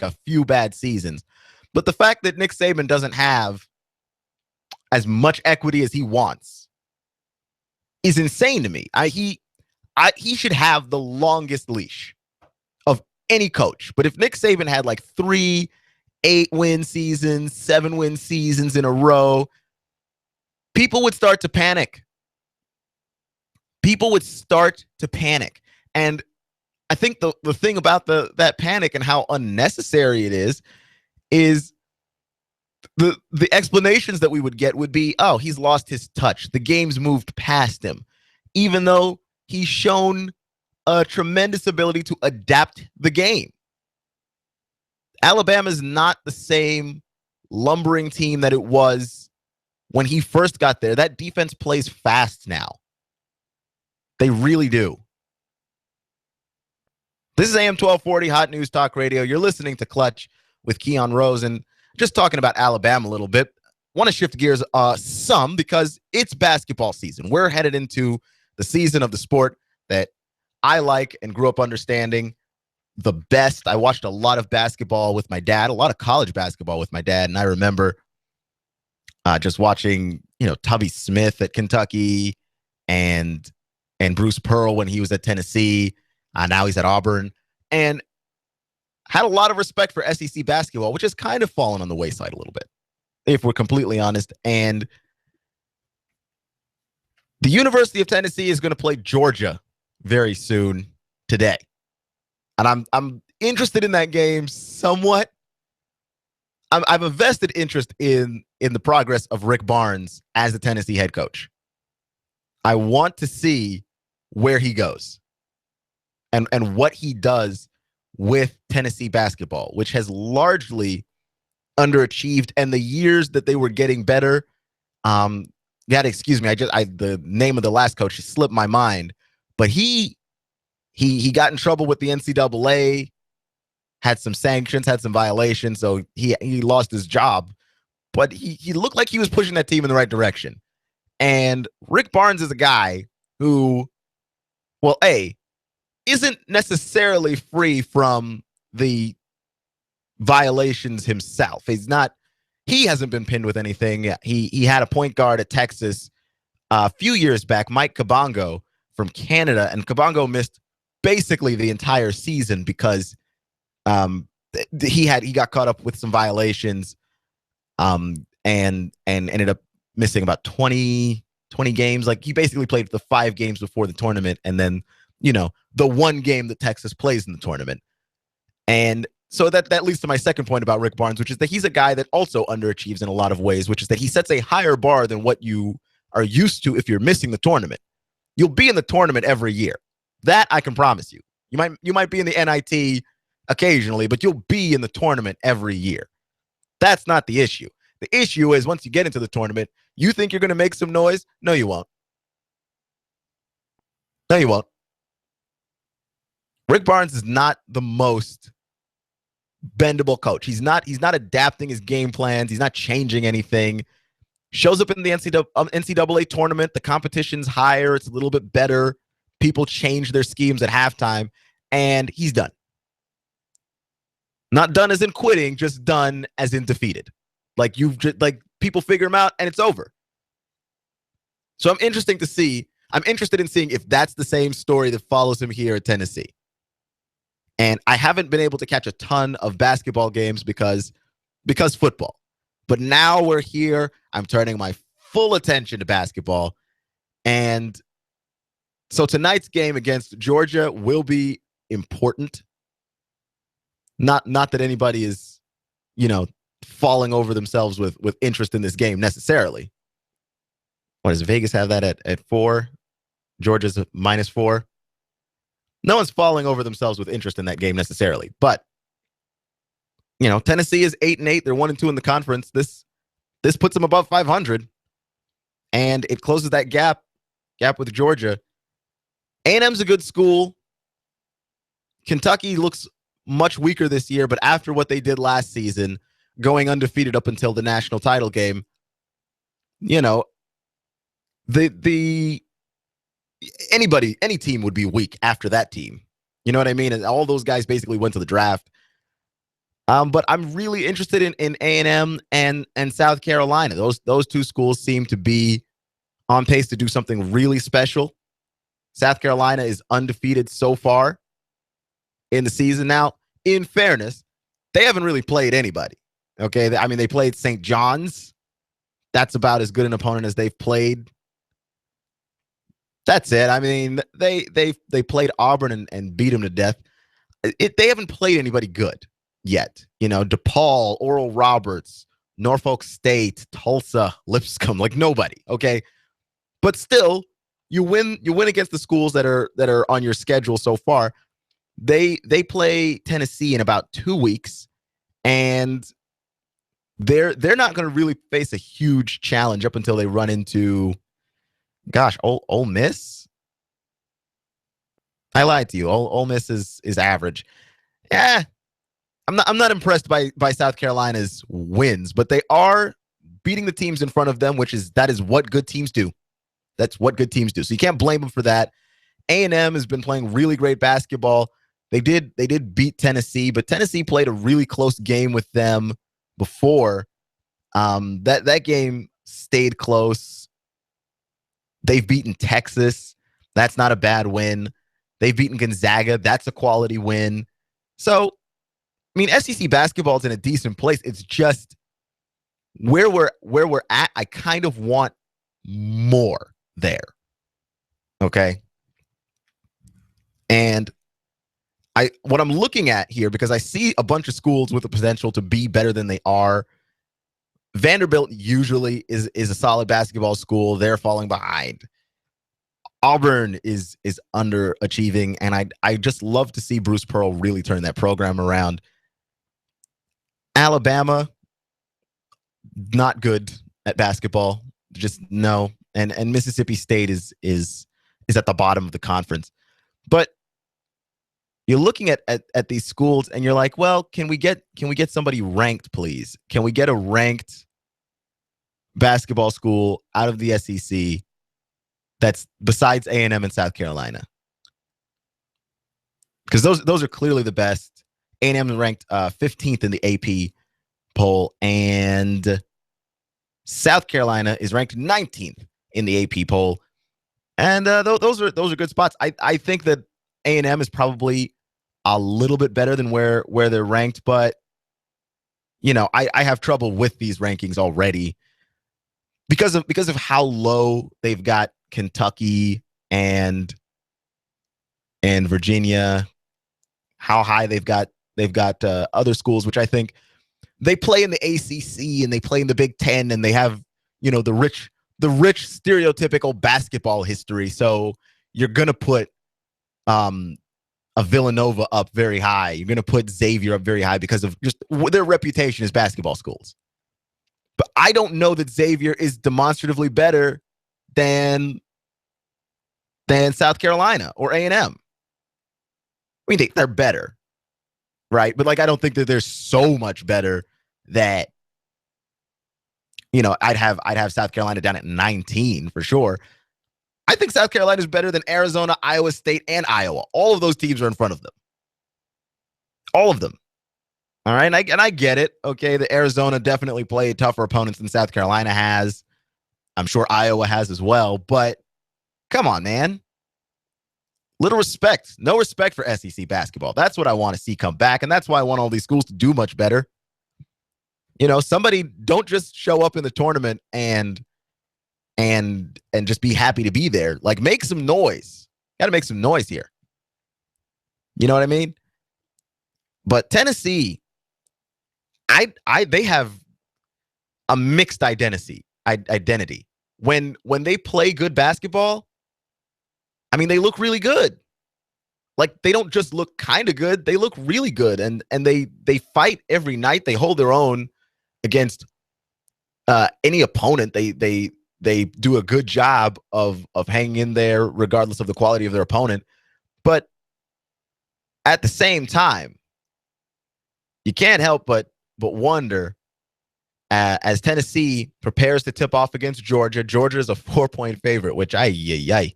a few bad seasons. But the fact that Nick Saban doesn't have as much equity as he wants is insane to me. He should have the longest leash of any coach. But if Nick Saban had like 3 8-win seasons, 7-win seasons in a row, people would start to panic. People would start to panic. And I think the thing about that panic and how unnecessary it is the explanations that we would get would be, oh, he's lost his touch. The game's moved past him. Even though he's shown a tremendous ability to adapt the game. Alabama's not the same lumbering team that it was when he first got there. That defense plays fast now. They really do. This is AM 1240 Hot News Talk Radio. You're listening to Clutch with Keon Rose, and just talking about Alabama a little bit. Want to shift gears some because it's basketball season. We're headed into the season of the sport that I like and grew up understanding the best. I watched a lot of basketball with my dad, a lot of college basketball with my dad, and I remember just watching, Tubby Smith at Kentucky and Bruce Pearl when he was at Tennessee. Now he's at Auburn, and had a lot of respect for SEC basketball, which has kind of fallen on the wayside a little bit, if we're completely honest. And the University of Tennessee is going to play Georgia very soon today. And I'm interested in that game somewhat. I've a vested interest in the progress of Rick Barnes as the Tennessee head coach. I want to see where he goes and what he does with Tennessee basketball, which has largely underachieved. And the years that they were getting better, excuse me, the name of the last coach slipped my mind, but he got in trouble with the NCAA, had some sanctions, had some violations, so he lost his job. But he looked like he was pushing that team in the right direction. And Rick Barnes is a guy who, well, isn't necessarily free from the violations himself. He hasn't been pinned with anything. He had a point guard at Texas a few years back, Mike Kabongo from Canada, and Kabongo missed basically the entire season because he got caught up with some violations and ended up missing about 20 games. Like, he basically played the 5 games before the tournament and then, the one game that Texas plays in the tournament. And so that leads to my second point about Rick Barnes, which is that he's a guy that also underachieves in a lot of ways, which is that he sets a higher bar than what you are used to if you're missing the tournament. You'll be in the tournament every year. That I can promise you. You might be in the NIT occasionally, but you'll be in the tournament every year. That's not the issue. The issue is once you get into the tournament, you think you're going to make some noise? No, you won't. No, you won't. Rick Barnes is not the most bendable coach. He's not adapting his game plans. He's not changing anything. Shows up in the NCAA tournament. The competition's higher. It's a little bit better. People change their schemes at halftime, and he's done. Not done as in quitting, just done as in defeated. Like people figure him out, and it's over. So I'm interested in seeing if that's the same story that follows him here at Tennessee. And I haven't been able to catch a ton of basketball games because football. But now we're here. I'm turning my full attention to basketball. And so tonight's game against Georgia will be important. Not that anybody is, falling over themselves with interest in this game necessarily. What does Vegas have that at 4? Georgia's -4. No one's falling over themselves with interest in that game necessarily. But, Tennessee is 8-8. They're 1-2 in the conference. This puts them above 500. And it closes that gap with Georgia. A&M's a good school. Kentucky looks much weaker this year, but after what they did last season, going undefeated up until the national title game, any team would be weak after that team. You know what I mean? And all those guys basically went to the draft. But I'm really interested in A&M and South Carolina. Those two schools seem to be on pace to do something really special. South Carolina is undefeated so far in the season. Now, in fairness, they haven't really played anybody. Okay, I mean, they played St. John's. That's about as good an opponent as they've played. That's it. I mean, they played Auburn and beat them to death. They haven't played anybody good yet. You know, DePaul, Oral Roberts, Norfolk State, Tulsa, Lipscomb, like nobody. Okay, but still, you win against the schools that are on your schedule so far. They play Tennessee in about 2 weeks, and they're not going to really face a huge challenge up until they run into, gosh, Ole Miss. I lied to you. Ole Miss is average. Yeah, I'm not impressed by South Carolina's wins, but they are beating the teams in front of them, that is what good teams do. That's what good teams do. So you can't blame them for that. A&M has been playing really great basketball. They did beat Tennessee, but Tennessee played a really close game with them before. That game stayed close. They've beaten Texas. That's not a bad win. They've beaten Gonzaga. That's a quality win. So, I mean, SEC basketball is in a decent place. It's just where we're at. I kind of want more there. Okay. And what I'm looking at here, because I see a bunch of schools with the potential to be better than they are. Vanderbilt usually is a solid basketball school. They're falling behind. Auburn is underachieving, and I just love to see Bruce Pearl really turn that program around. Alabama, not good at basketball. Just no. And Mississippi State is at the bottom of the conference. But you're looking at these schools and you're like, well, can we get somebody ranked, please? Can we get a ranked basketball school out of the SEC that's besides A&M and South Carolina? Because those are clearly the best. A&M is ranked 15th in the AP poll, and South Carolina is ranked 19th in the AP poll. And those are good spots. I think that A&M is probably a little bit better than where they're ranked, but you know, I have trouble with these rankings already because of how low they've got Kentucky and Virginia, how high they've got other schools, which I think they play in the ACC and they play in the Big Ten, and they have, you know, the rich stereotypical basketball history. So you're gonna put a Villanova up very high. You're gonna put Xavier up very high because of just their reputation as basketball schools. But I don't know that Xavier is demonstratively better than South Carolina or A&M. I mean, they're better, right? But like, I don't think that they're so much better that, you know, I'd have South Carolina down at 19 for sure. I think South Carolina is better than Arizona, Iowa State, and Iowa. All of those teams are in front of them. All of them. All right, and I get it. Okay, the Arizona definitely played tougher opponents than South Carolina has. I'm sure Iowa has as well. But come on, man. Little respect. No respect for SEC basketball. That's what I want to see come back, and that's why I want all these schools to do much better. You know, somebody don't just show up in the tournament and just be happy to be there. Like, make some noise. Got to make some noise here. You know what I mean? But Tennessee, they have a mixed identity. When they play good basketball, I mean, they look really good. Like, they don't just look kind of good; they look really good, and they fight every night. They hold their own against any opponent. They do a good job of hanging in there, regardless of the quality of their opponent. But at the same time, you can't help but wonder, as Tennessee prepares to tip off against Georgia. Georgia is a 4-point favorite, which in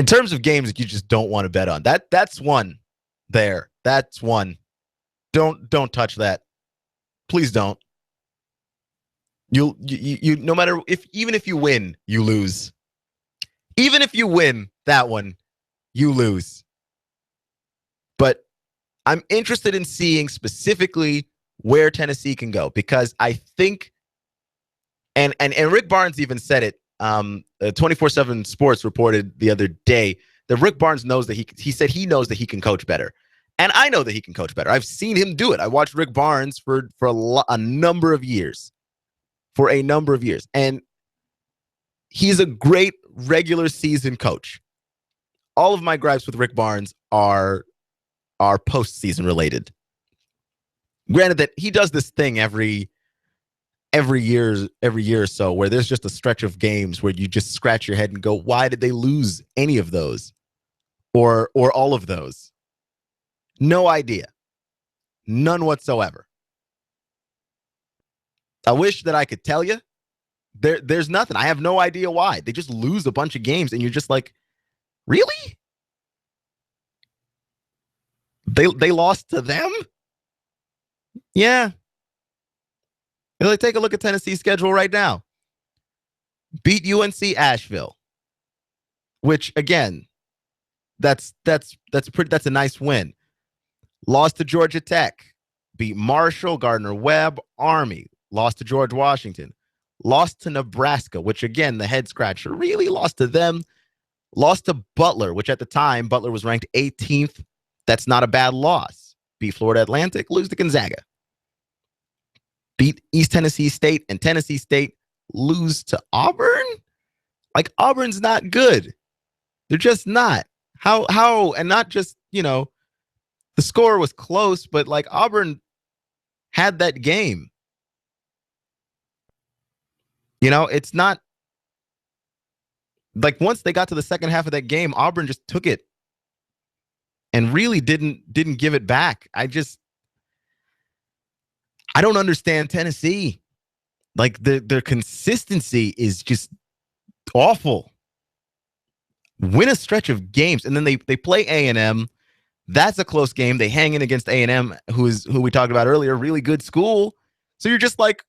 terms of games that you just don't want to bet on. That's one there. That's one Don't touch that. Please don't. You no matter even if you win, you lose. Even if you win that one, you lose. But I'm interested in seeing specifically where Tennessee can go, because I think, and Rick Barnes even said it. 24/7 Sports reported the other day that Rick Barnes knows that he said he knows that he can coach better. And I know that he can coach better. I've seen him do it. I watched Rick Barnes for a number of years. And he's a great regular season coach. All of my gripes with Rick Barnes are postseason related. Granted that he does this thing every year or so, where there's just a stretch of games where you just scratch your head and go, why did they lose any of those or all of those? No idea. None whatsoever. I wish that I could tell you. There's nothing. I have no idea why. They just lose a bunch of games and you're just like, really? They lost to them? Yeah. Like, take a look at Tennessee's schedule right now. Beat UNC Asheville, which again, that's a nice win. Lost to Georgia Tech, beat Marshall, Gardner-Webb, Army, lost to George Washington, lost to Nebraska, which again, the head scratcher, really lost to them. Lost to Butler, which at the time, Butler was ranked 18th. That's not a bad loss. Beat Florida Atlantic, lose to Gonzaga. Beat East Tennessee State, and Tennessee State lose to Auburn? Like, Auburn's not good. They're just not. How, and not just, the score was close, but like Auburn had that game. It's not like once they got to the second half of that game, Auburn just took it and really didn't give it back. I don't understand Tennessee. Like their consistency is just awful. Win a stretch of games, and then they play A&M. That's a close game. They hang in against A&M, who we talked about earlier, really good school. So you're just like,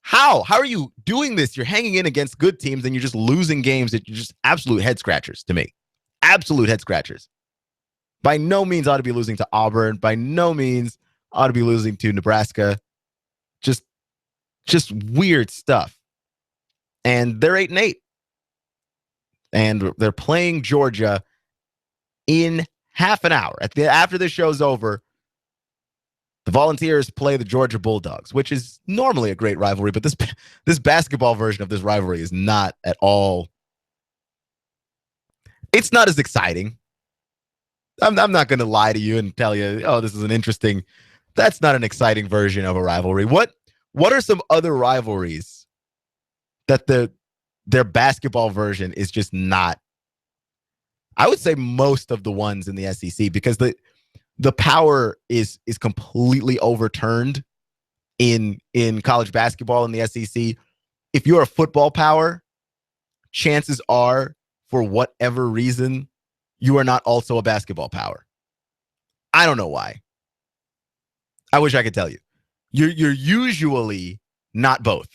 how are you doing this? You're hanging in against good teams, and you're just losing games that you're just absolute head scratchers to me. Absolute head scratchers. By no means ought to be losing to Auburn. By no means ought to be losing to Nebraska. Just weird stuff. And they're 8-8. And they're playing Georgia in half an hour. After this show's over, the Volunteers play the Georgia Bulldogs, which is normally a great rivalry, but this basketball version of this rivalry is not at all. It's not as exciting. I'm not going to lie to you and tell you, oh, this is an interesting. That's not an exciting version of a rivalry. What are some other rivalries that their basketball version is just not? I would say most of the ones in the SEC, because the power is completely overturned in college basketball in the SEC. If you're a football power, chances are, for whatever reason, you are not also a basketball power. I don't know why. I wish I could tell you. You're usually not both.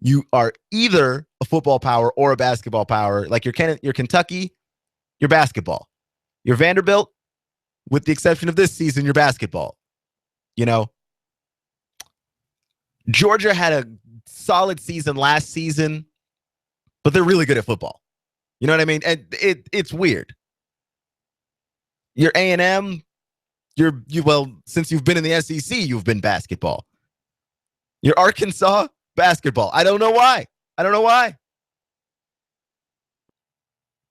You are either a football power or a basketball power. Like you're Kentucky, you're basketball. You're Vanderbilt, with the exception of this season, you're basketball. Georgia had a solid season last season, but they're really good at football. You know what I mean? And it's weird. You're A&M. Since you've been in the SEC, you've been basketball. You're Arkansas, basketball. I don't know why.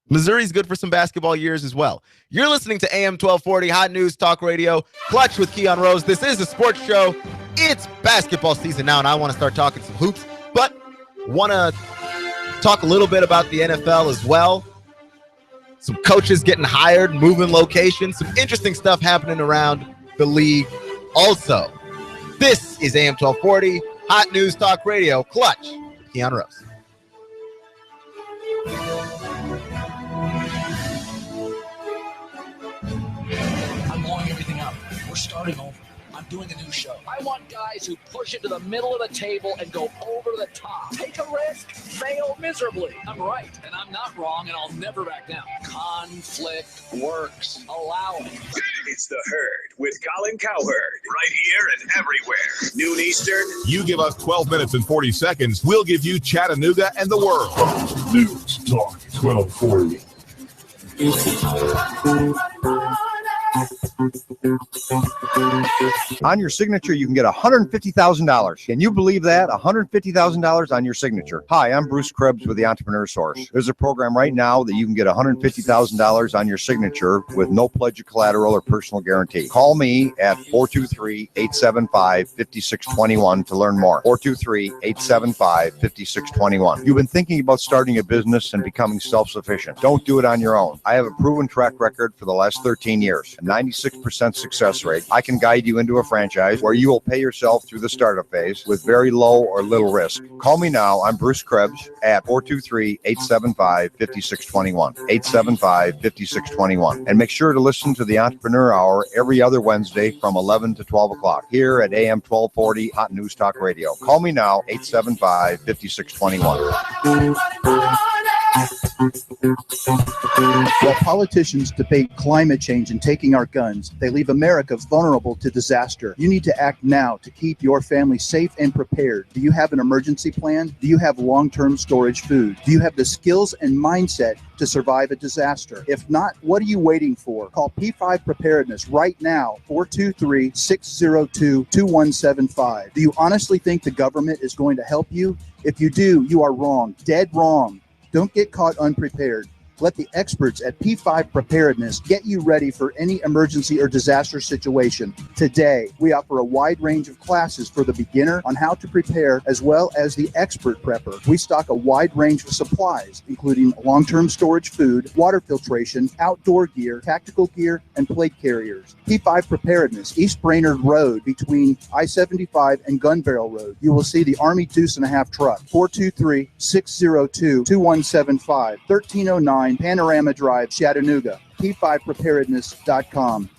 Missouri's good for some basketball years as well. You're listening to AM 1240 Hot News Talk Radio, Clutch with Keon Rose. This is a sports show. It's basketball season now, and I want to start talking some hoops, but want to talk a little bit about the NFL as well. Some coaches getting hired, moving locations, some interesting stuff happening around the league. Also, this is AM 1240 Hot News Talk Radio, Clutch with Keon Rose. I'm blowing everything up. We're starting over. I'm doing a new show. I want guys who push it to the middle of the table and go over the top. Take a risk, fail miserably. I'm right, and I'm not wrong, and I'll never back down. Conflict works. Allow it. It's The Herd with Colin Cowherd. Right here and everywhere. Noon Eastern. You give us 12 minutes and 40 seconds. We'll give you Chattanooga and the world. News Talk 1240. On your signature, you can get $150,000. Can you believe that? $150,000 on your signature. Hi, I'm Bruce Krebs with the Entrepreneur Source. There's a program right now that you can get $150,000 on your signature with no pledge of collateral or personal guarantee. Call me at 423-875-5621 to learn more. 423-875-5621. You've been thinking about starting a business and becoming self-sufficient. Don't do it on your own. I have a proven track record for the last 13 years. 96% success rate. I can guide you into a franchise where you will pay yourself through the startup phase with very low or little risk. Call me now. I'm Bruce Krebs at 423-875-5621. 875-5621. And make sure to listen to the Entrepreneur Hour every other Wednesday from 11 to 12 o'clock here at AM 1240 Hot News Talk Radio. Call me now, 875-5621. While politicians debate climate change and taking our guns, they leave America vulnerable to disaster. You need to act now to keep your family safe and prepared. Do you have an emergency plan? Do you have long-term storage food? Do you have the skills and mindset to survive a disaster? If not, what are you waiting for? Call P5 Preparedness right now, 423-602-2175. Do you honestly think the government is going to help you? If you do, you are wrong, dead wrong. Don't get caught unprepared. Let the experts at P5 Preparedness get you ready for any emergency or disaster situation. Today, we offer a wide range of classes for the beginner on how to prepare, as well as the expert prepper. We stock a wide range of supplies, including long-term storage food, water filtration, outdoor gear, tactical gear, and plate carriers. P5 Preparedness, East Brainerd Road between I-75 and Gun Barrel Road. You will see the Army Deuce and a Half truck, 423-602-2175, 1309 Panorama Drive, Chattanooga. P5preparedness.com.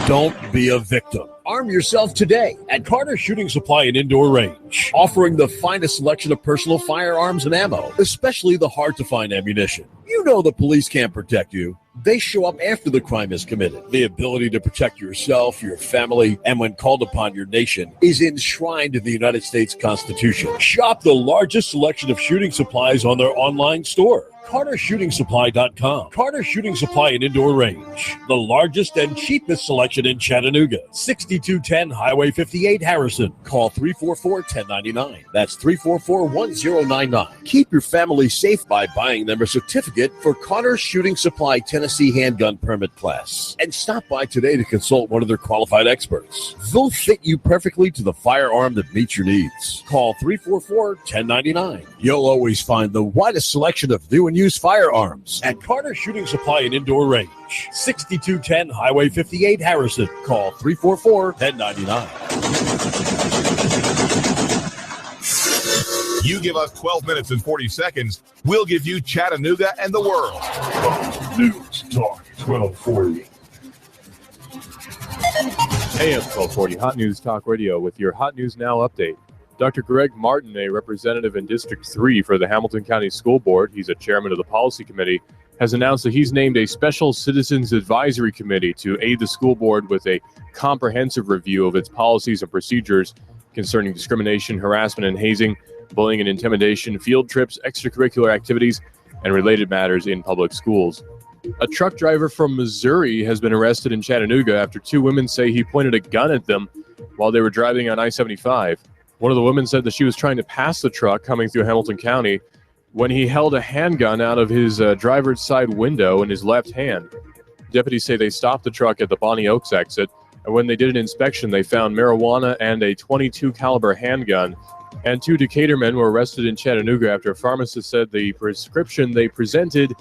Don't be a victim. Arm yourself today at Carter Shooting Supply and Indoor Range, offering the finest selection of personal firearms and ammo, especially the hard-to-find ammunition. You know the police can't protect you. They show up after the crime is committed. The ability to protect yourself, your family, and when called upon, your nation is enshrined in the United States Constitution. Shop the largest selection of shooting supplies on their online store, CarterShootingSupply.com. Carter Shooting Supply and Indoor Range, the largest and cheapest selection in Chattanooga. 6210 Highway 58, Harrison. Call 344-1099. That's 344-1099. Keep your family safe by buying them a certificate for Carter Shooting Supply Tennessee Handgun Permit Class. And stop by today to consult one of their qualified experts. They'll fit you perfectly to the firearm that meets your needs. Call 344-1099. You'll always find the widest selection of new and used firearms at Carter Shooting Supply and Indoor Range. 6210 Highway 58, Harrison. Call 344-1099. You give us 12 minutes and 40 seconds. We'll give you Chattanooga and the world. News Talk 1240. AM 1240 Hot News Talk Radio with your Hot News Now update. Dr. Greg Martin, a representative in District 3 for the Hamilton County School Board, he's a chairman of the policy committee, has announced that he's named a special citizens advisory committee to aid the school board with a comprehensive review of its policies and procedures concerning discrimination, harassment, and hazing, bullying and intimidation, field trips, extracurricular activities, and related matters in public schools. A truck driver from Missouri has been arrested in Chattanooga after two women say he pointed a gun at them while they were driving on I-75. One of the women said that she was trying to pass the truck coming through Hamilton County when he held a handgun out of his driver's side window in his left hand. Deputies say they stopped the truck at the Bonnie Oaks exit, and when they did an inspection, they found marijuana and a .22 caliber handgun. And two Decatur men were arrested in Chattanooga after a pharmacist said the prescription they presented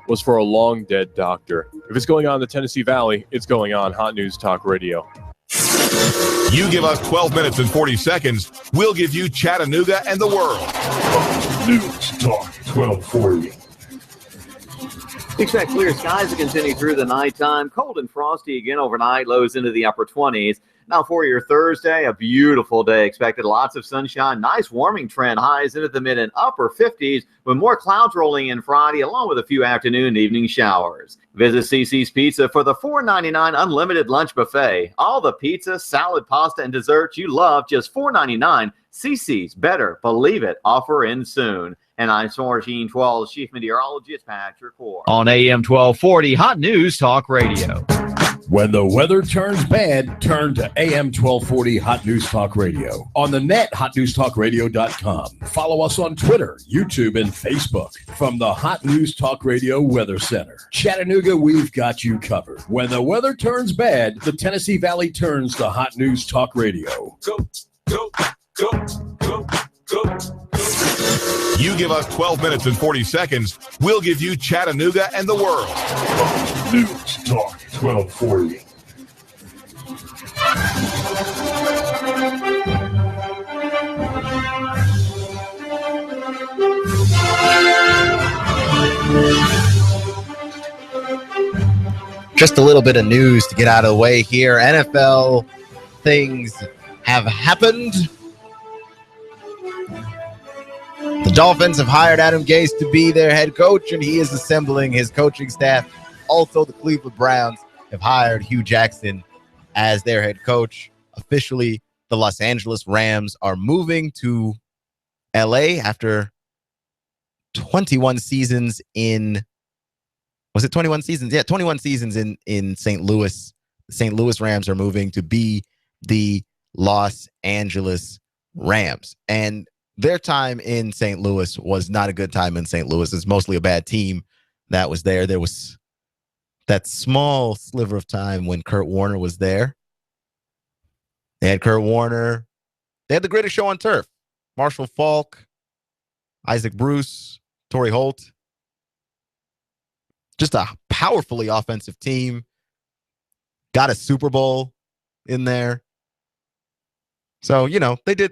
was for a long-dead doctor. If it's going on in the Tennessee Valley, it's going on Hot News Talk Radio. You give us 12 minutes and 40 seconds, we'll give you Chattanooga and the world. News Talk 1240. Expect clear skies to continue through the nighttime. Cold and frosty again overnight. Lows into the upper 20s. Now for your Thursday, a beautiful day expected. Lots of sunshine. Nice warming trend. Highs into the mid and upper 50s with more clouds rolling in Friday along with a few afternoon and evening showers. Visit CC's Pizza for the $4.99 unlimited lunch buffet. All the pizza, salad, pasta, and desserts you love, just $4.99. CC's, better believe it. Offer in soon. And I'm Sergeant 12's Chief Meteorologist, Patrick Ward. On AM 1240, Hot News Talk Radio. When the weather turns bad, turn to AM 1240 Hot News Talk Radio. On the net, hotnewstalkradio.com. Follow us on Twitter, YouTube, and Facebook. From the Hot News Talk Radio Weather Center. Chattanooga, we've got you covered. When the weather turns bad, the Tennessee Valley turns to Hot News Talk Radio. Go, go, go, go, go. You give us 12 minutes and 40 seconds, we'll give you Chattanooga and the world. News Talk 1240. Just a little bit of news to get out of the way here. NFL things have happened. The Dolphins have hired Adam Gase to be their head coach, and he is assembling his coaching staff. Also, the Cleveland Browns have hired Hugh Jackson as their head coach. Officially, the Los Angeles Rams are moving to L.A. after 21 seasons in... Was it 21 seasons? Yeah, 21 seasons in St. Louis. The St. Louis Rams are moving to be the Los Angeles Rams. And their time in St. Louis was not a good time in St. Louis. It's mostly a bad team that was there. There was that small sliver of time when Kurt Warner was there. They had Kurt Warner. They had the greatest show on turf. Marshall Faulk, Isaac Bruce, Torrey Holt. Just a powerfully offensive team. Got a Super Bowl in there. So, you know, they did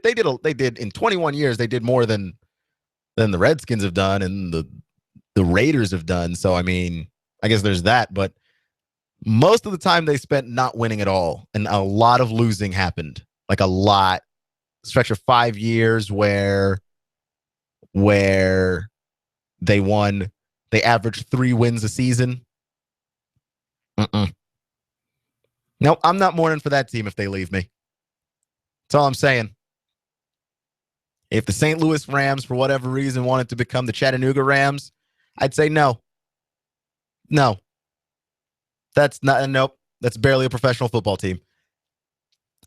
in 21 years, they did more than the Redskins have done and the Raiders have done. So, I mean, I guess there's that, but most of the time they spent not winning at all. And a lot of losing happened. Like a lot. Stretch of 5 years where they won. They averaged 3 wins a season. Nope, I'm not mourning for that team if they leave me. That's all I'm saying. If the St. Louis Rams, for whatever reason, wanted to become the Chattanooga Rams, I'd say no. No. That's not, nope. That's barely a professional football team.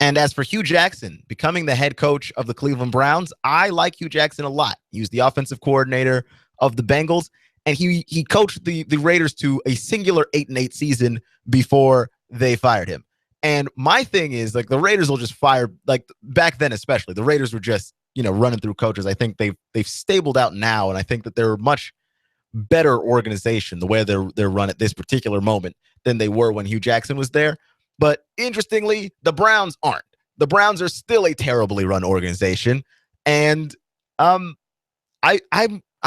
And as for Hugh Jackson becoming the head coach of the Cleveland Browns, I like Hugh Jackson a lot. He was the offensive coordinator of the Bengals, and he coached the Raiders to a singular 8-8 season before they fired him. And my thing is, like, the Raiders will just fire, like, back then especially, the Raiders were just, you know, running through coaches. I think they've stabled out now, and I think that they're a much better organization the way they're run at this particular moment than they were when Hugh Jackson was there. But interestingly, the Browns aren't. The Browns are still a terribly run organization, and I'm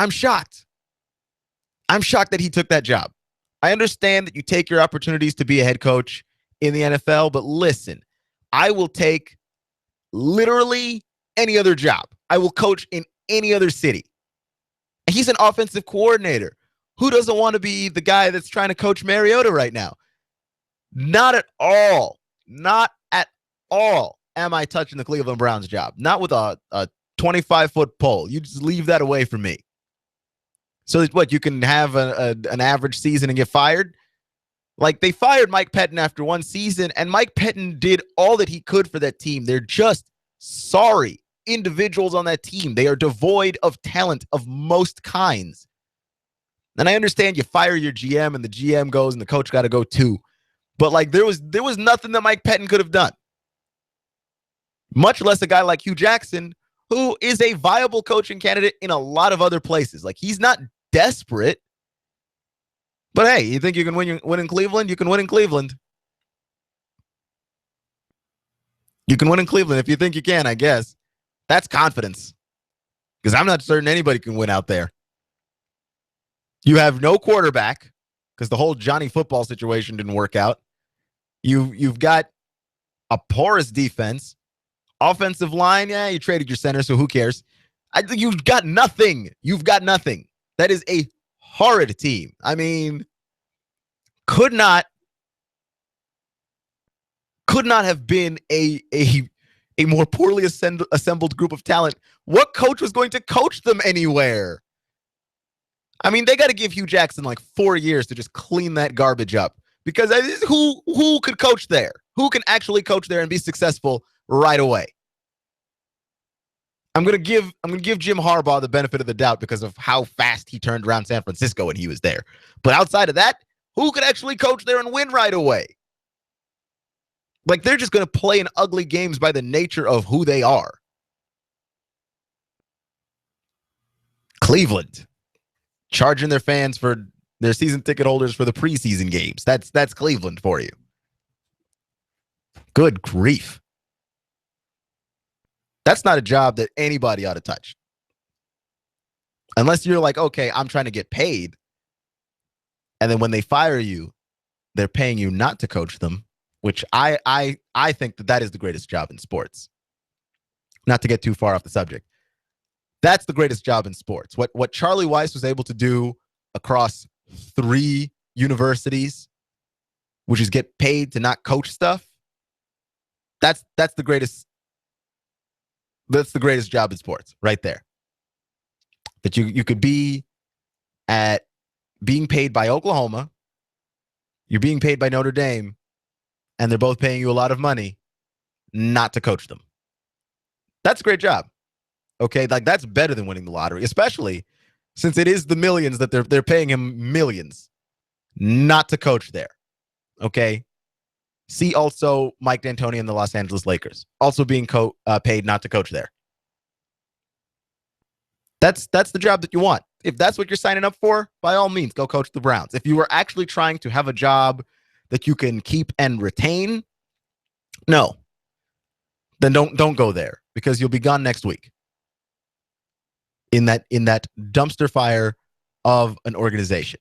shocked. I'm shocked that he took that job. I understand that you take your opportunities to be a head coach in the NFL, but listen, I will take literally any other job. I will coach in any other city. And he's an offensive coordinator. Who doesn't want to be the guy that's trying to coach Mariota right now? Not at all. Not at all am I touching the Cleveland Browns job. Not with a 25-foot pole. You just leave that away from me. So what, you can have an average season and get fired? Like, they fired Mike Pettin after 1 season, and Mike Pettin did all that he could for that team. They're just sorry individuals on that team. They are devoid of talent of most kinds. And I understand you fire your GM and the GM goes and the coach got to go too. But, like, there was nothing that Mike Pettin could have done. Much less a guy like Hugh Jackson, who is a viable coaching candidate in a lot of other places. Like, he's not desperate. But hey, you think you can win in Cleveland? You can win in Cleveland. You can win in Cleveland if you think you can, I guess. That's confidence. Because I'm not certain anybody can win out there. You have no quarterback. because the whole Johnny football situation didn't work out. You've got a porous defense. Offensive line, yeah, you traded your center, so who cares? You've got nothing. You've got nothing. That is a horrid team. I mean, could not have been a more poorly assembled group of talent. What coach was going to coach them anywhere? I mean, they got to give Hugh Jackson like 4 years to just clean that garbage up. Because who could coach there? Who can actually coach there and be successful right away? I'm gonna give Jim Harbaugh the benefit of the doubt because of how fast he turned around San Francisco when he was there. But outside of that, who could actually coach there and win right away? Like, they're just gonna play in ugly games by the nature of who they are. Cleveland charging their fans for their season ticket holders for the preseason games. That's Cleveland for you. Good grief. That's not a job that anybody ought to touch. Unless you're like, okay, I'm trying to get paid. And then when they fire you, they're paying you not to coach them, which I think that is the greatest job in sports. Not to get too far off the subject. That's the greatest job in sports. What Charlie Weiss was able to do across 3 universities, which is get paid to not coach stuff. That's the greatest. That's the greatest job in sports, right there. That you could be at being paid by Oklahoma, you're being paid by Notre Dame, and they're both paying you a lot of money not to coach them. That's a great job. Okay, like that's better than winning the lottery, especially since it is the millions that they're paying him millions not to coach there. Okay. See also Mike D'Antoni and the Los Angeles Lakers also being paid not to coach there. That's the job that you want. If that's what you're signing up for, by all means, go coach the Browns. If you were actually trying to have a job that you can keep and retain, no, then don't go there because you'll be gone next week. In that dumpster fire of an organization.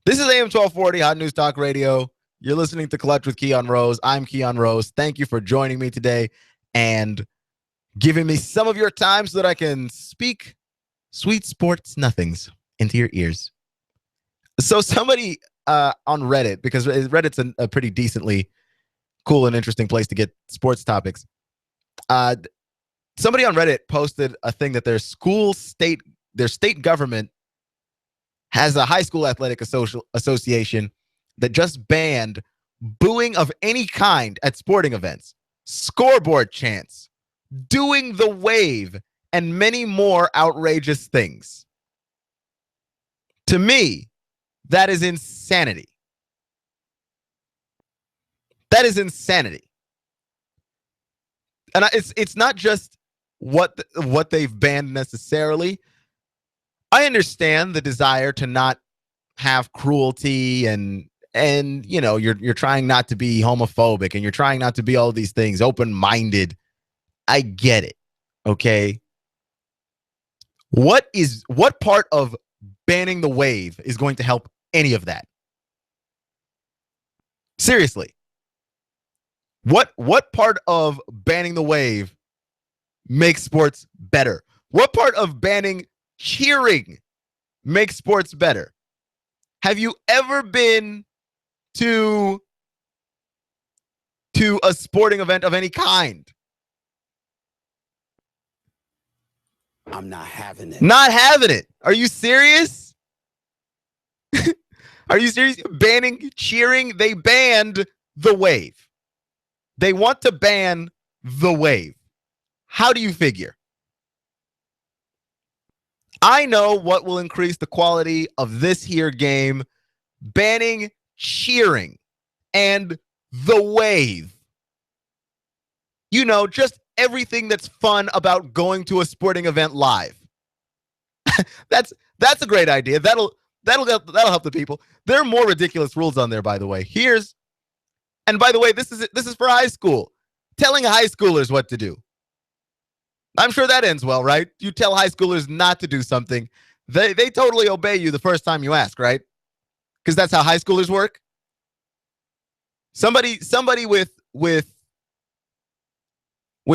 This is AM 1240 Hot News Talk Radio. You're listening to Clutch with Keon Rose. I'm Keon Rose. Thank you for joining me today and giving me some of your time so that I can speak sweet sports nothings into your ears. So somebody on Reddit, because Reddit's a pretty decently cool and interesting place to get sports topics. Somebody on Reddit posted a thing that their state government has a high school athletic association that just banned booing of any kind at sporting events, scoreboard chants, doing the wave, and many more outrageous things. To me, that is insanity. That is insanity. And it's not just what they've banned necessarily. I understand the desire to not have cruelty and you know you're trying not to be homophobic and you're trying not to be all these things, open-minded. I get it. Okay. What part of banning the wave is going to help any of that? Seriously. What part of banning the wave makes sports better? What part of banning cheering makes sports better? Have you ever been to a sporting event of any kind? I'm not having it. Not having it. Are you serious? Are you serious? Banning cheering? They banned the wave. They want to ban the wave. How do you figure? I know what will increase the quality of this here game. Banning cheering and the wave. You know, just everything that's fun about going to a sporting event live. That's a great idea. That'll help the people. There are more ridiculous rules on there, by the way. And by the way, this is for high school. Telling high schoolers what to do. I'm sure that ends well, right? You tell high schoolers not to do something. They totally obey you the first time you ask, right? because that's how high schoolers work. Somebody with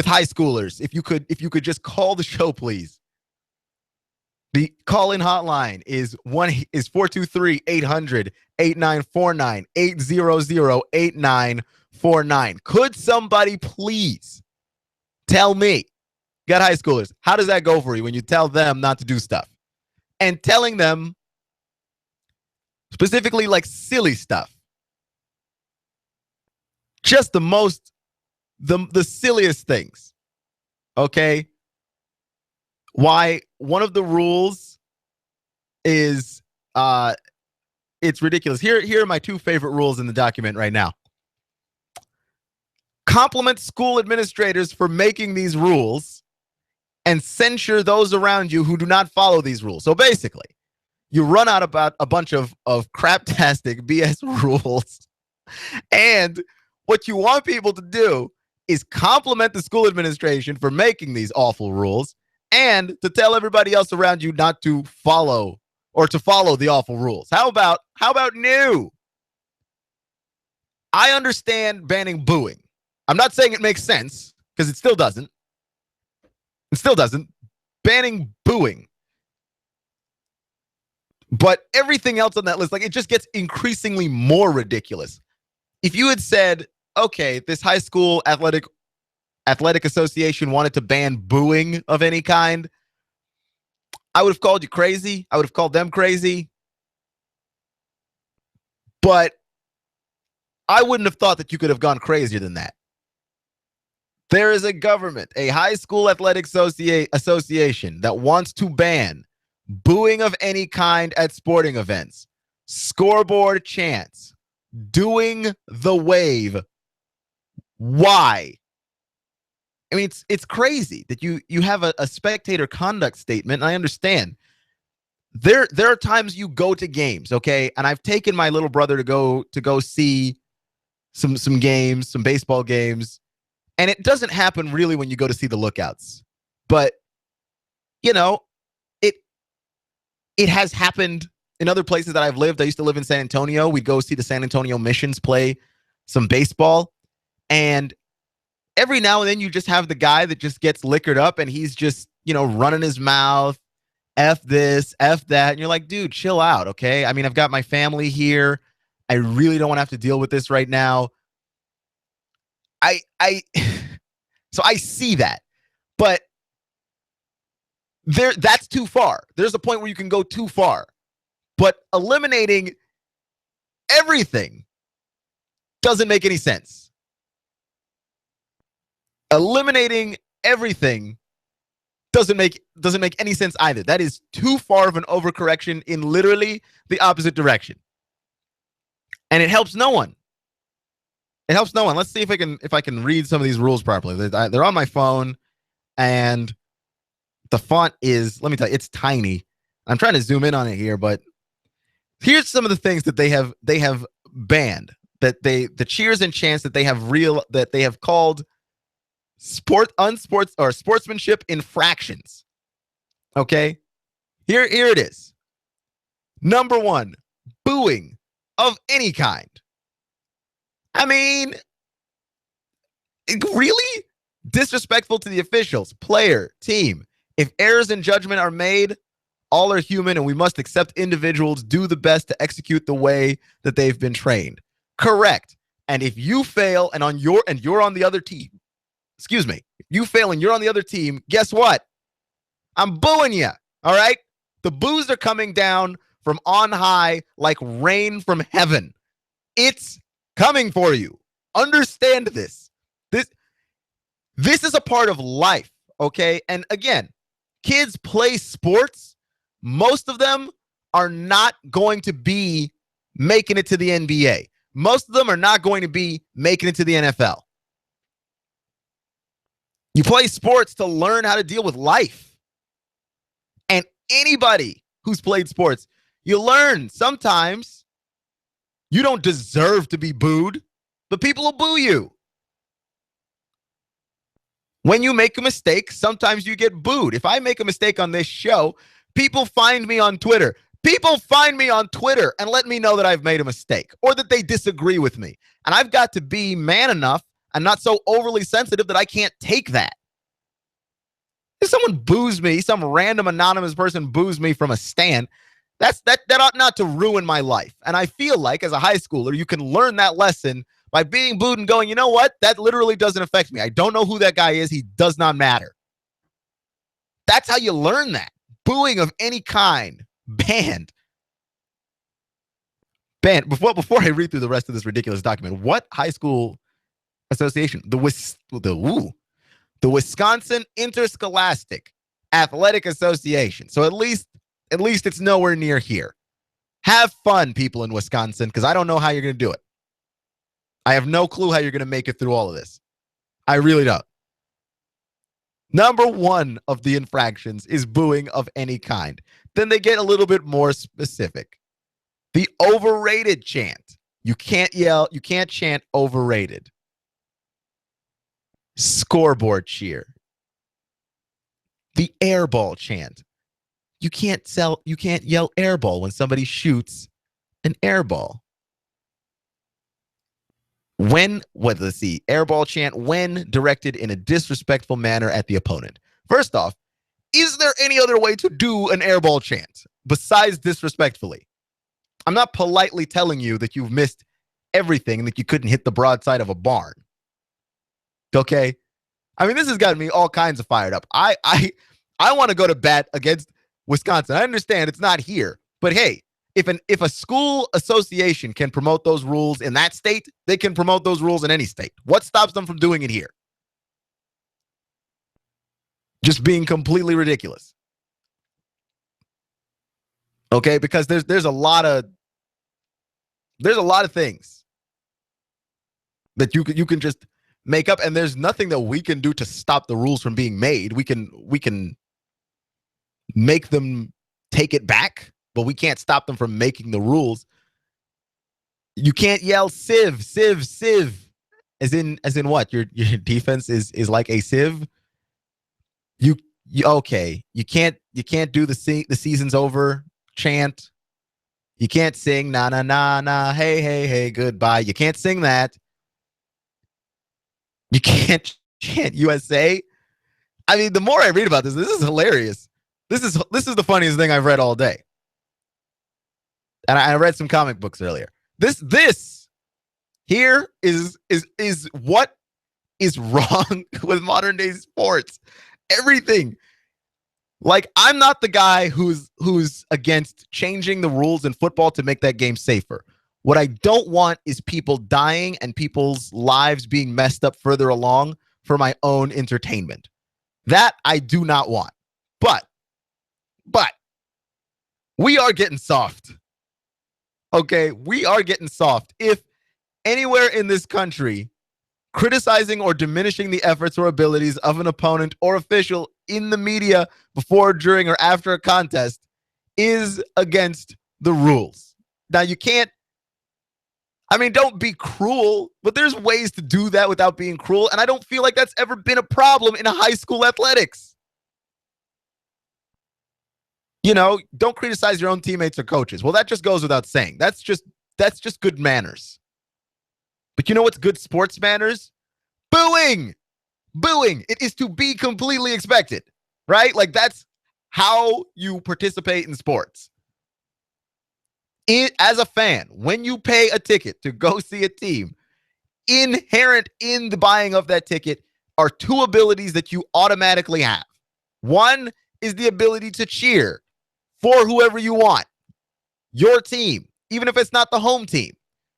high schoolers, if you could just call the show, please. The call-in hotline is 423-800-8949, 800-8949. Could somebody please tell me, got high schoolers, how does that go for you when you tell them not to do stuff? And telling them specifically like silly stuff. Just the silliest things. Okay? Why one of the rules is it's ridiculous. Here are my two favorite rules in the document right now. Compliment school administrators for making these rules and censure those around you who do not follow these rules. So basically, you run out about a bunch of craptastic BS rules, and what you want people to do is compliment the school administration for making these awful rules and to tell everybody else around you not to follow or to follow the awful rules. How about new? I understand banning booing. I'm not saying it makes sense because it still doesn't. It still doesn't. Banning booing. But everything else on that list, like, it just gets increasingly more ridiculous. If you had said, okay, this high school athletic association wanted to ban booing of any kind, I would have called you crazy. I would have called them crazy. But I wouldn't have thought that you could have gone crazier than that. There is a government, a high school athletic association that wants to ban booing of any kind at sporting events, scoreboard chants, doing the wave. Why? I mean, it's crazy that you have a spectator conduct statement, and I understand. There are times you go to games, okay? And I've taken my little brother to go see some games, some baseball games. And it doesn't happen really when you go to see the Lookouts. But, you know, it has happened in other places that I've lived. I used to live in San Antonio. We'd go see the San Antonio Missions play some baseball. And every now and then you just have the guy that just gets liquored up and he's just, running his mouth, F this, F that. And you're like, dude, chill out, okay? I mean, I've got my family here. I really don't want to have to deal with this right now. So I see that, but that's too far. There's a point where you can go too far, but eliminating everything doesn't make any sense. Eliminating everything doesn't make any sense either. That is too far of an overcorrection in literally the opposite direction. And it helps no one. It helps no one. Let's see if I can read some of these rules properly. They're on my phone, and the font is, let me tell you, it's tiny. I'm trying to zoom in on it here, but here's some of the things that they have banned, that the cheers and chants that they have called sportsmanship infractions. Okay? Here it is. Number 1, booing of any kind. I mean, really? Disrespectful to the officials, player, team. If errors in judgment are made, all are human and we must accept individuals do the best to execute the way that they've been trained. Correct. And if you fail and you're on the other team, if you fail and you're on the other team, guess what? I'm booing you. All right? The boos are coming down from on high like rain from heaven. It's coming for you. Understand this. This is a part of life, okay? And again, kids play sports. Most of them are not going to be making it to the NBA. Most of them are not going to be making it to the NFL. You play sports to learn how to deal with life. And anybody who's played sports, you learn sometimes you don't deserve to be booed, but people will boo you. When you make a mistake, sometimes you get booed. If I make a mistake on this show, people find me on Twitter. People find me on Twitter and let me know that I've made a mistake or that they disagree with me. And I've got to be man enough and not so overly sensitive that I can't take that. If someone boos me, some random anonymous person boos me from a stand, that ought not to ruin my life. And I feel like as a high schooler, you can learn that lesson by being booed and going, you know what? That literally doesn't affect me. I don't know who that guy is. He does not matter. That's how you learn that. Booing of any kind. Banned. Before I read through the rest of this ridiculous document, what high school association? The Wisconsin Interscholastic Athletic Association. So at least it's nowhere near here. Have fun, people in Wisconsin, because I don't know how you're going to do it. I have no clue how you're going to make it through all of this. I really don't. Number one of the infractions is booing of any kind. Then they get a little bit more specific. The overrated chant. You can't yell. You can't chant overrated. Scoreboard cheer. The airball chant. You can't yell airball when somebody shoots an airball. Airball chant when directed in a disrespectful manner at the opponent. First off, is there any other way to do an airball chant besides disrespectfully? I'm not politely telling you that you've missed everything and that you couldn't hit the broadside of a barn. Okay? I mean, this has gotten me all kinds of fired up. I want to go to bat against Wisconsin. I understand it's not here, but hey, if a school association can promote those rules in that state, they can promote those rules in any state. What stops them from doing it here? Just being completely ridiculous. Okay, because there's a lot of things that you can just make up, and there's nothing that we can do to stop the rules from being made. We can make them take it back, but we can't stop them from making the rules. You can't yell sieve, sieve, sieve. As in what? Your defense is like a sieve? You okay. You can't do the season's over chant. You can't sing na na na na hey hey hey goodbye. You can't sing that. You can't chant USA. I mean, the more I read about this is hilarious. This is the funniest thing I've read all day. And I read some comic books earlier. This here is what is wrong with modern day sports. Everything. Like, I'm not the guy who's against changing the rules in football to make that game safer. What I don't want is people dying and people's lives being messed up further along for my own entertainment. That I do not want. But we are getting soft. Okay, we are getting soft. If anywhere in this country, criticizing or diminishing the efforts or abilities of an opponent or official in the media before, during, or after a contest is against the rules. Now, you can't, I mean, don't be cruel, but there's ways to do that without being cruel, and I don't feel like that's ever been a problem in high school athletics. You know, don't criticize your own teammates or coaches. Well, that just goes without saying. That's just good manners. But you know what's good sports manners? Booing. Booing. It is to be completely expected, right? Like, that's how you participate in sports. As a fan, when you pay a ticket to go see a team, inherent in the buying of that ticket are two abilities that you automatically have. One is the ability to cheer for whoever you want, your team, even if it's not the home team.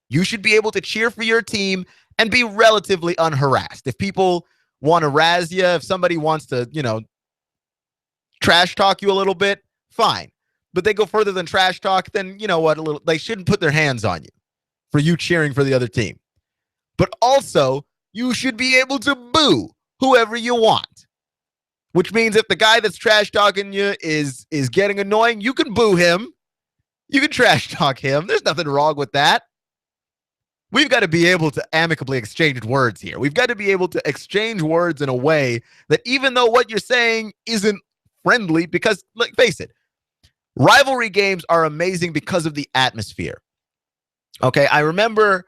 You should be able to cheer for your team and be relatively unharassed. If people want to razz you, if somebody wants to, trash talk you a little bit, fine. But they go further than trash talk, then you know what? They shouldn't put their hands on you for you cheering for the other team. But also, you should be able to boo whoever you want. Which means if the guy that's trash talking you is getting annoying, you can boo him. You can trash talk him. There's nothing wrong with that. We've got to be able to amicably exchange words here. We've got to be able to exchange words in a way that even though what you're saying isn't friendly, because, face it, Rivalry games are amazing because of the atmosphere. Okay, I remember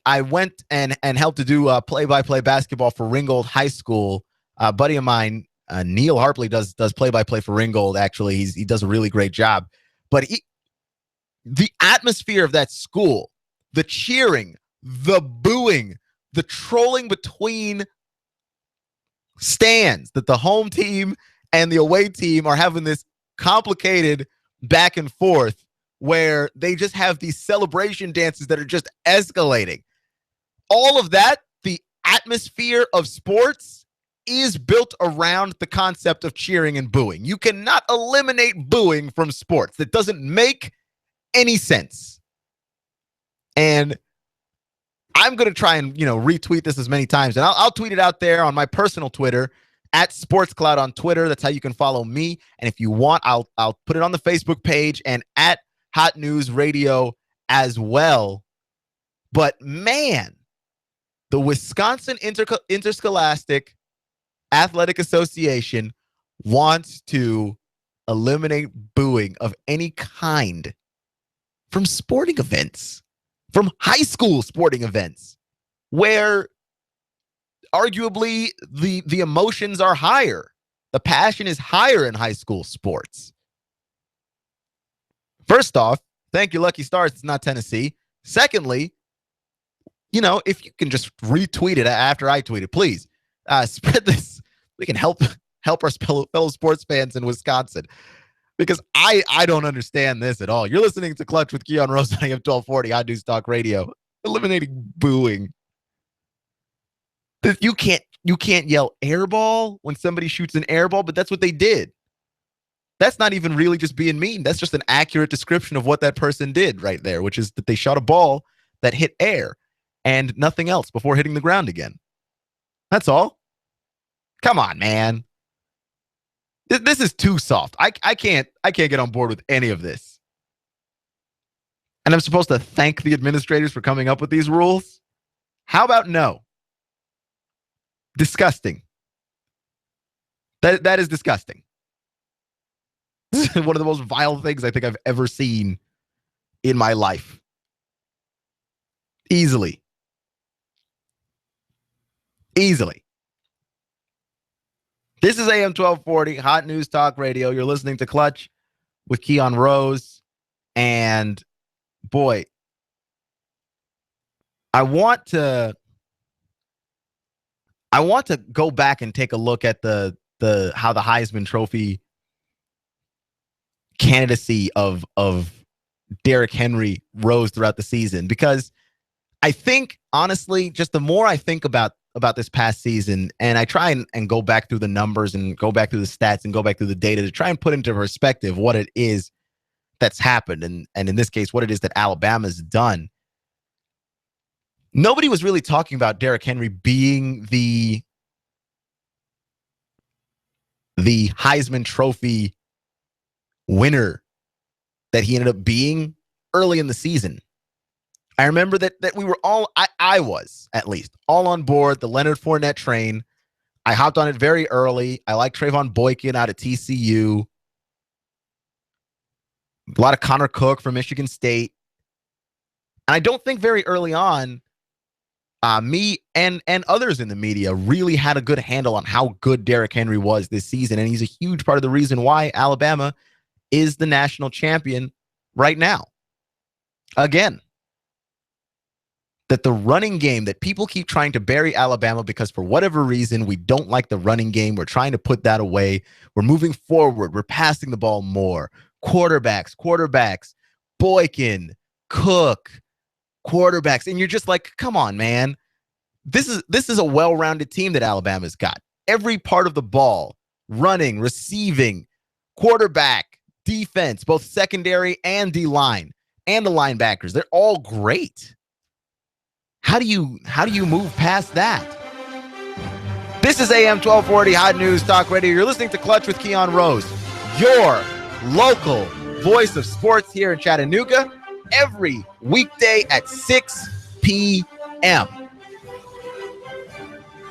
I went and helped to do play-by-play basketball for Ringgold High School. A buddy of mine, Neil Harpley, does play-by-play for Ringgold. Actually, he does a really great job. But the atmosphere of that school, the cheering, the booing, the trolling between stands, that the home team and the away team are having this complicated back and forth where they just have these celebration dances that are just escalating. All of that, the atmosphere of sports is built around the concept of cheering and booing. You cannot eliminate booing from sports. That doesn't make any sense. And I'm going to try and, retweet this as many times. And I'll tweet it out there on my personal Twitter, at SportsCloud on Twitter. That's how you can follow me. And if you want, I'll put it on the Facebook page and at Hot News Radio as well. But man, the Wisconsin Interscholastic Athletic Association wants to eliminate booing of any kind from sporting events, from high school sporting events, where arguably the emotions are higher. The passion is higher in high school sports. First off, thank you, Lucky Stars. It's not Tennessee. Secondly, if you can just retweet it after I tweet it, please spread this. We can help our fellow sports fans in Wisconsin, because I don't understand this at all. You're listening to Clutch with Keon Rose on AM 1240 Hot News Talk Radio. Eliminating booing. You can't yell airball when somebody shoots an airball, but that's what they did. That's not even really just being mean. That's just an accurate description of what that person did right there, which is that they shot a ball that hit air and nothing else before hitting the ground again. That's all. Come on, man. This is too soft. I can't get on board with any of this. And I'm supposed to thank the administrators for coming up with these rules? How about no? Disgusting. That is disgusting. This is one of the most vile things I think I've ever seen in my life. Easily. This is AM 1240, Hot News Talk Radio. You're listening to Clutch with Keon Rose. And boy, I want to go back and take a look at the how the Heisman Trophy candidacy of Derrick Henry rose throughout the season, because I think, honestly, just the more I think about this past season, and I try and go back through the numbers and go back through the stats and go back through the data to try and put into perspective what it is that's happened, and in this case, what it is that Alabama's done. Nobody was really talking about Derrick Henry being the Heisman Trophy winner that he ended up being early in the season. I remember that we were all, I was at least, all on board the Leonard Fournette train. I hopped on it very early. I like Trayvon Boykin out of TCU. A lot of Connor Cook from Michigan State. And I don't think very early on, me and others in the media really had a good handle on how good Derrick Henry was this season. And he's a huge part of the reason why Alabama is the national champion right now. Again, that the running game, that people keep trying to bury Alabama because for whatever reason, we don't like the running game. We're trying to put that away. We're moving forward. We're passing the ball more. Quarterbacks, Boykin, Cook, quarterbacks. And you're just like, come on, man. This is a well-rounded team that Alabama's got. Every part of the ball, running, receiving, quarterback, defense, both secondary and D-line, and the linebackers, they're all great. How do you move past that? This is AM 1240 Hot News Talk Radio. You're listening to Clutch with Keon Rose, your local voice of sports here in Chattanooga, every weekday at 6 p.m.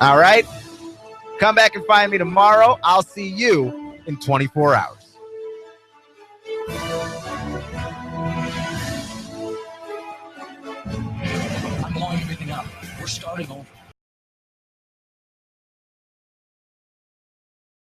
All right? Come back and find me tomorrow. I'll see you in 24 hours. starting over.